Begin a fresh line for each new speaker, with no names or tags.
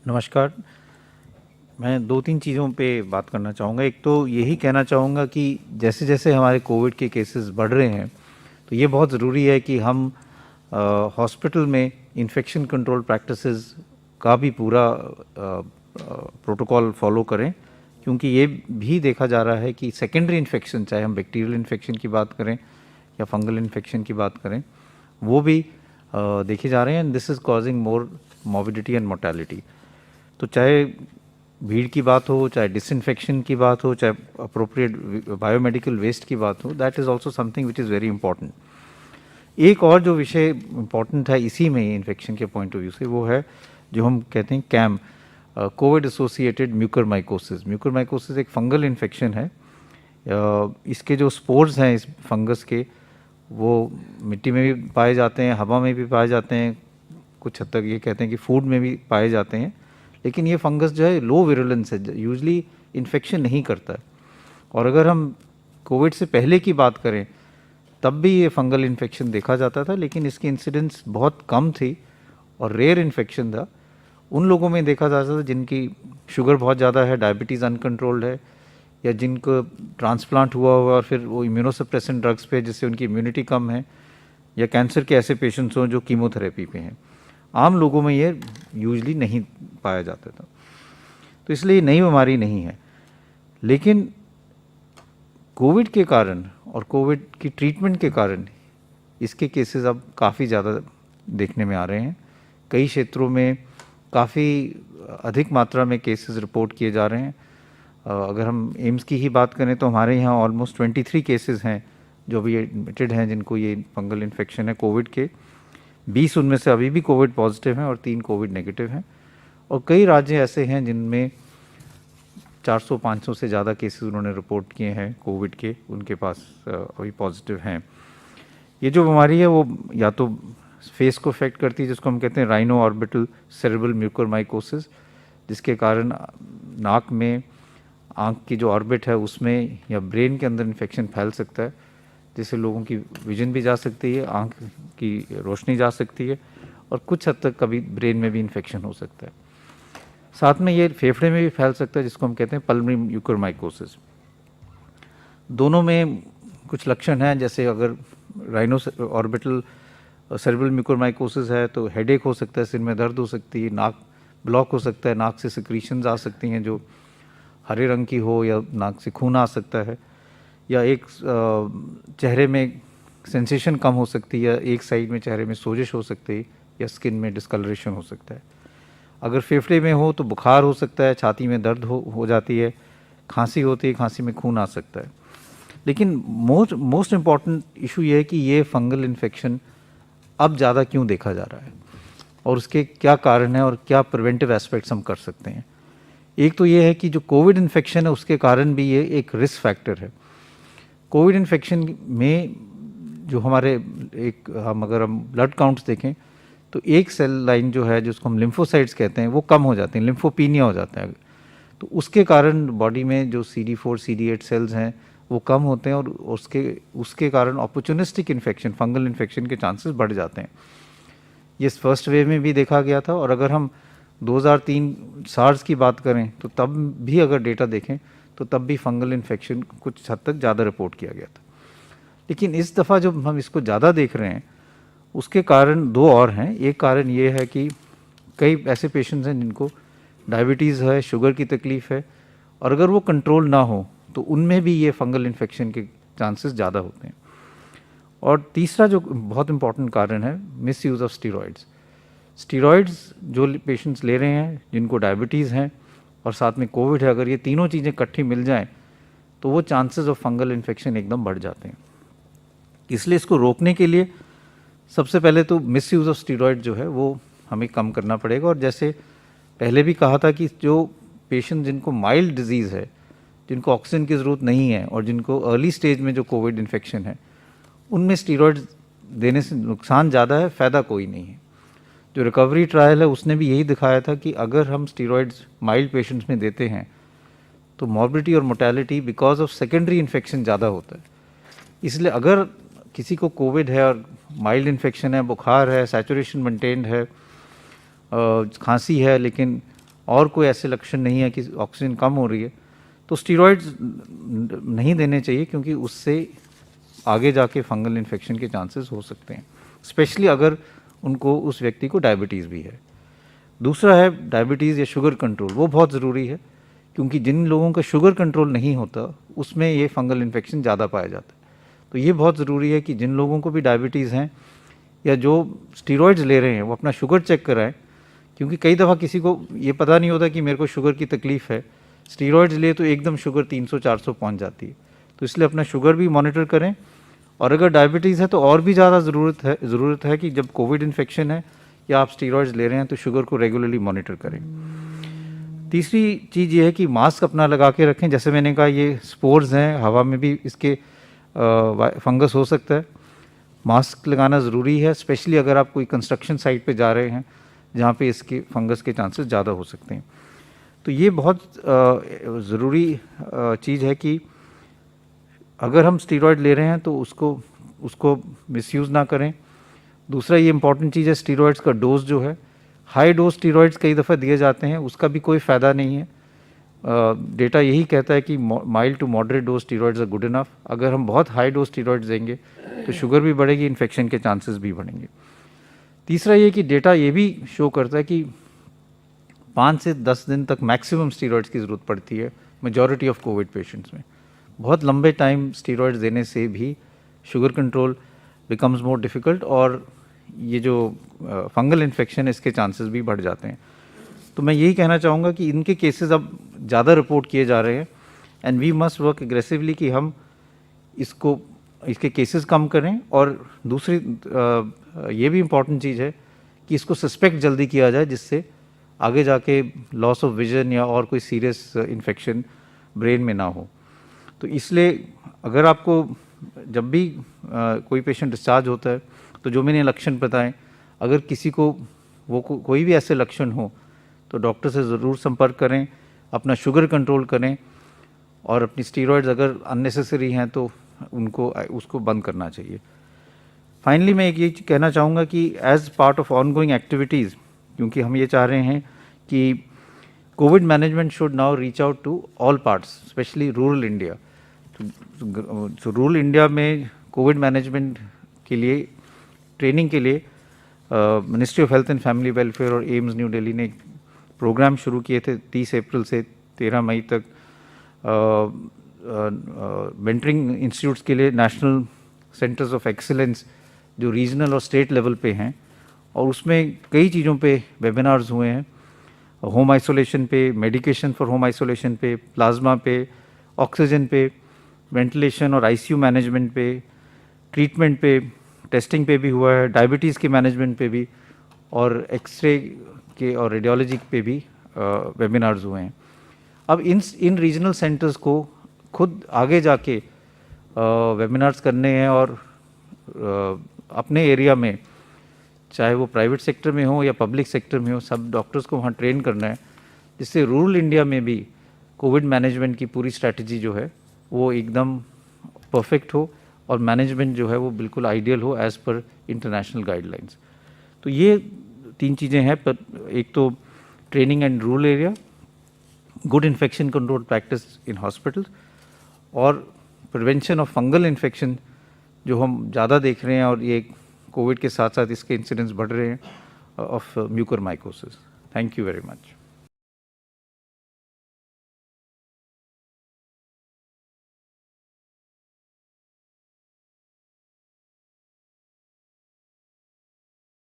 नमस्कार। मैं 2-3 चीज़ों पे बात करना चाहूँगा। एक तो यही कहना चाहूँगा कि जैसे-जैसे हमारे कोविड के केसेस बढ़ रहे हैं, तो ये बहुत ज़रूरी है कि हम हॉस्पिटल में इन्फेक्शन कंट्रोल प्रैक्टिसेस का भी पूरा प्रोटोकॉल फ़ॉलो करें, क्योंकि ये भी देखा जा रहा है कि सेकेंडरी इन्फेक्शन, चाहे हम बैक्टीरियल इन्फेक्शन की बात करें या फंगल इन्फेक्शन की बात करें, वो भी देखे जा रहे हैं and this is causing more morbidity and mortality. तो चाहे भीड़ की बात हो, चाहे डिसइंफेक्शन की बात हो, चाहे अप्रोप्रिएट बायोमेडिकल वेस्ट की बात हो, that is also something which is very important. एक और जो विषय इम्पॉर्टेंट है इसी में इन्फेक्शन के पॉइंट ऑफ व्यू से, वो है जो हम कहते हैं CAM, covid associated mucormycosis. Mucormycosis एक फंगल इन्फेक्शन है। इसके जो स्पोर्स हैं इस फंगस के, वो मिट्टी में भी पाए जाते हैं, हवा में भी पाए जाते हैं, कुछ हद तक ये कहते हैं कि फूड में भी पाए जाते हैं। लेकिन ये फंगस जो है लो विरुलेंस है, यूजली इन्फेक्शन नहीं करता है। और अगर हम कोविड से पहले की बात करें, तब भी ये फंगल इन्फेक्शन देखा जाता था, लेकिन इसकी इंसिडेंस बहुत कम थी और रेयर इन्फेक्शन था। उन लोगों में देखा जाता था जिनकी शुगर बहुत ज़्यादा है, डायबिटीज़ अनकंट्रोल्ड है, या जिनको ट्रांसप्लांट हुआ हुआ और फिर वो इम्यूनोसप्रेसेंट ड्रग्स पे जिससे उनकी इम्यूनिटी कम है, या कैंसर के ऐसे पेशेंट्स हों जो कीमोथेरेपी पे हैं। आम लोगों में ये यूजली नहीं पाया जाता था, तो इसलिए ये नई बीमारी नहीं है। लेकिन कोविड के कारण और कोविड की ट्रीटमेंट के कारण इसके केसेस अब काफ़ी ज़्यादा देखने में आ रहे हैं। कई क्षेत्रों में काफ़ी अधिक मात्रा में केसेस रिपोर्ट किए जा रहे हैं। अगर हम एम्स की ही बात करें तो हमारे यहाँ ऑलमोस्ट 23 केसेस हैं जो भी एडमिटेड हैं, जिनको ये फंगल इन्फेक्शन है कोविड के। 20 उनमें से अभी भी कोविड पॉजिटिव हैं और 3 कोविड नेगेटिव हैं। और कई राज्य ऐसे हैं जिनमें 400-500 से ज़्यादा केसेस उन्होंने रिपोर्ट किए हैं कोविड के, उनके पास अभी पॉजिटिव हैं। ये जो बीमारी है वो या तो फेस को अफेक्ट करती है, जिसको हम कहते हैं राइनो ऑर्बिटल सेरेब्रल म्यूकरमाइकोसिस, जिसके कारण नाक में, आँख की जो ऑर्बिट है उसमें या ब्रेन के अंदर इन्फेक्शन फैल सकता है, जिससे लोगों की विजन भी जा सकती है, आँख की रोशनी जा सकती है, और कुछ हद तक कभी ब्रेन में भी इन्फेक्शन हो सकता है। साथ में ये फेफड़े में भी फैल सकता है, जिसको हम कहते हैं पल्मोनरी म्यूकरमाइकोसिस। दोनों में कुछ लक्षण हैं, जैसे अगर राइनो ऑर्बिटल सेरेब्रल म्यूकरमाइकोसिस है तो हेडेक हो सकता है, सिर में दर्द हो सकती है, नाक ब्लॉक हो सकता है, नाक से सिक्रीशंस आ सकती हैं जो हरे रंग की हो, या नाक से खून आ सकता है, या एक चेहरे में सेंसेशन कम हो सकती है, एक साइड में चेहरे में सोजिश हो सकती है, या स्किन में डिस्कलरेशन हो सकता है। अगर फेफड़े में हो तो बुखार हो सकता है, छाती में दर्द हो जाती है, खांसी होती है, खांसी में खून आ सकता है। लेकिन मोस्ट इम्पॉर्टेंट इशू ये है कि ये फंगल इन्फेक्शन अब ज़्यादा क्यों देखा जा रहा है और उसके क्या कारण है और क्या प्रिवेंटिव एस्पेक्ट्स हम कर सकते हैं। एक तो ये है कि जो कोविड इन्फेक्शन है उसके कारण भी ये एक रिस्क फैक्टर है। कोविड इन्फेक्शन में जो हमारे अगर हम ब्लड काउंट्स देखें तो एक सेल लाइन जो है, जिसको हम लिम्फोसाइट्स कहते हैं, वो कम हो जाते हैं, लिम्फोपीनिया हो जाता है। तो उसके कारण बॉडी में जो CD4 CD8 सेल्स हैं वो कम होते हैं, और उसके कारण अपॉर्चुनिस्टिक इन्फेक्शन, फंगल इन्फेक्शन के चांसेस बढ़ जाते हैं। ये फर्स्ट वेव में भी देखा गया था, और अगर हम 2003 सार्स की बात करें तो तब भी अगर डेटा देखें तो तब भी फंगल इन्फेक्शन कुछ हद तक ज़्यादा रिपोर्ट किया गया था। लेकिन इस दफ़ा जब हम इसको ज़्यादा देख रहे हैं, उसके कारण दो और हैं। एक कारण ये है कि कई ऐसे पेशेंट्स हैं जिनको डायबिटीज़ है, शुगर की तकलीफ़ है, और अगर वो कंट्रोल ना हो तो उनमें भी ये फंगल इन्फेक्शन के चांसेस ज़्यादा होते हैं। और तीसरा जो बहुत इंपॉर्टेंट कारण है, miss use of steroids. Steroids जो पेशेंट्स ले रहे हैं, जिनको डायबिटीज़ हैं और साथ में कोविड है, अगर ये तीनों चीज़ें इकट्ठी मिल जाएं तो वो चांसेस ऑफ फंगल इन्फेक्शन एकदम बढ़ जाते हैं। इसलिए इसको रोकने के लिए सबसे पहले तो मिस यूज़ ऑफ स्टीरॉयड जो है वो हमें कम करना पड़ेगा। और जैसे पहले भी कहा था कि जो पेशेंट जिनको माइल्ड डिजीज़ है, जिनको ऑक्सीजन की ज़रूरत नहीं है, और जिनको अर्ली स्टेज में जो कोविड इन्फेक्शन है, उनमें स्टीरॉयड्स देने से नुकसान ज़्यादा है, फ़ायदा कोई नहीं है। जो रिकवरी ट्रायल है उसने भी यही दिखाया था कि अगर हम स्टीरॉयड्स माइल्ड पेशेंट्स में देते हैं तो मॉर्बिडिटी और mortality because of secondary infection ज़्यादा होता है। इसलिए अगर किसी को कोविड है और माइल्ड इन्फेक्शन है, बुखार है, सैचुरेशन मेंटेन्ड है, खांसी है, लेकिन और कोई ऐसे लक्षण नहीं है कि ऑक्सीजन कम हो रही है, तो स्टीरॉइड्स नहीं देने चाहिए, क्योंकि उससे आगे जाके फंगल इन्फेक्शन के चांसेस हो सकते हैं, स्पेशली अगर उनको, उस व्यक्ति को डायबिटीज़ भी है। दूसरा है डायबिटीज़ या शुगर कंट्रोल, वो बहुत ज़रूरी है, क्योंकि जिन लोगों का शुगर कंट्रोल नहीं होता उसमें ये फंगल इन्फेक्शन ज़्यादा पाया जाता है। तो ये बहुत ज़रूरी है कि जिन लोगों को भी डायबिटीज़ हैं या जो स्टीरॉइड्स ले रहे हैं वो अपना शुगर चेक कराएं, क्योंकि कई दफ़ा किसी को ये पता नहीं होता कि मेरे को शुगर की तकलीफ़ है, स्टीरॉइड्स ले तो एकदम शुगर 300-400 पहुंच जाती है। तो इसलिए अपना शुगर भी मॉनिटर करें, और अगर डायबिटीज़ है तो और भी ज़्यादा ज़रूरत है कि जब कोविड इन्फेक्शन है या आप स्टीरॉइड्स ले रहे हैं तो शुगर को रेगुलरली मॉनिटर करें। तीसरी चीज़ ये है कि मास्क अपना लगा के रखें। जैसे मैंने कहा, ये स्पोर्स हैं, हवा में भी इसके फंगस हो सकता है। मास्क लगाना ज़रूरी है, स्पेशली अगर आप कोई कंस्ट्रक्शन साइट पे जा रहे हैं जहाँ पे इसके फंगस के चांसेस ज़्यादा हो सकते हैं। तो ये बहुत ज़रूरी चीज़ है कि अगर हम स्टीरॉयड ले रहे हैं तो उसको मिसयूज़ ना करें। दूसरा ये इंपॉर्टेंट चीज़ है, स्टीरॉयड्स का डोज जो है, हाई डोज स्टीरॉयड्स कई दफ़ा दिए जाते हैं, उसका भी कोई फ़ायदा नहीं है। डेटा यही कहता है कि mild to moderate dose steroids are good enough. अगर हम बहुत हाई डोज स्टीरॉयड्स देंगे तो शुगर भी बढ़ेगी, इन्फेक्शन के चांसेस भी बढ़ेंगे। तीसरा ये कि डेटा ये भी शो करता है कि 5 से 10 दिन तक मैक्सिमम स्टीरॉयड्स की ज़रूरत पड़ती है मेजॉरिटी ऑफ कोविड पेशेंट्स में। बहुत लंबे टाइम स्टीरॉयड्स देने से भी sugar control becomes more difficult, और ये जो फंगल इन्फेक्शन है इसके चांसेस भी बढ़ जाते हैं। तो मैं यही कहना चाहूँगा कि इनके केसेस अब ज़्यादा रिपोर्ट किए जा रहे हैं, and we must work aggressively कि हम इसके केसेस कम करें। और दूसरी ये भी इम्पॉर्टेंट चीज़ है कि इसको सस्पेक्ट जल्दी किया जाए, जिससे आगे जाके लॉस ऑफ विजन या और कोई सीरियस इन्फेक्शन ब्रेन में ना हो। तो इसलिए अगर आपको जब भी कोई पेशेंट डिस्चार्ज होता है तो जो मैंने लक्षण बताएं, अगर किसी को कोई भी ऐसे लक्षण हो तो डॉक्टर से ज़रूर संपर्क करें, अपना शुगर कंट्रोल करें, और अपनी स्टीरॉयड्स अगर अननेसेसरी हैं तो उसको बंद करना चाहिए। फाइनली मैं एक ये कहना चाहूँगा कि as part of ongoing activities, क्योंकि हम ये चाह रहे हैं कि covid management should now reach out to all parts, specially rural India. तो रूरल इंडिया में कोविड मैनेजमेंट के लिए ट्रेनिंग के लिए ministry of health and family welfare और एम्स न्यू दिल्ली ने प्रोग्राम शुरू किए थे 30 अप्रैल से 13 मई तक। मेंटरिंग इंस्टीट्यूट्स के लिए नेशनल सेंटर्स ऑफ एक्सीलेंस जो रीजनल और स्टेट लेवल पे हैं, और उसमें कई चीज़ों पे वेबिनार्स हुए हैं, होम आइसोलेशन पे, मेडिकेशन फॉर होम आइसोलेशन पे, प्लाज्मा पे, ऑक्सीजन पे, वेंटिलेशन और आईसीयू मैनेजमेंट पे, ट्रीटमेंट पे, टेस्टिंग पे भी हुआ है, डायबिटीज़ के मैनेजमेंट पे भी, और एक्सरे के और रेडियोलॉजी पे भी वेबिनार्स हुए हैं। अब इन रीजनल सेंटर्स को खुद आगे जाके वेबिनार्स करने हैं, और अपने एरिया में, चाहे वो प्राइवेट सेक्टर में हो या पब्लिक सेक्टर में हो, सब डॉक्टर्स को वहाँ ट्रेन करना है, जिससे रूरल इंडिया में भी कोविड मैनेजमेंट की पूरी स्ट्रैटेजी जो है वो एकदम परफेक्ट हो, और मैनेजमेंट जो है वो बिल्कुल आइडियल हो एज़ पर इंटरनेशनल गाइडलाइंस। तो ये 3 चीज़ें हैं, पर एक तो training and rural area, good infection control practice in hospitals, और प्रिवेंशन ऑफ फंगल इन्फेक्शन जो हम ज़्यादा देख रहे हैं, और ये कोविड के साथ साथ इसके इंसिडेंट्स बढ़ रहे हैं of mucormycosis. Thank you very much.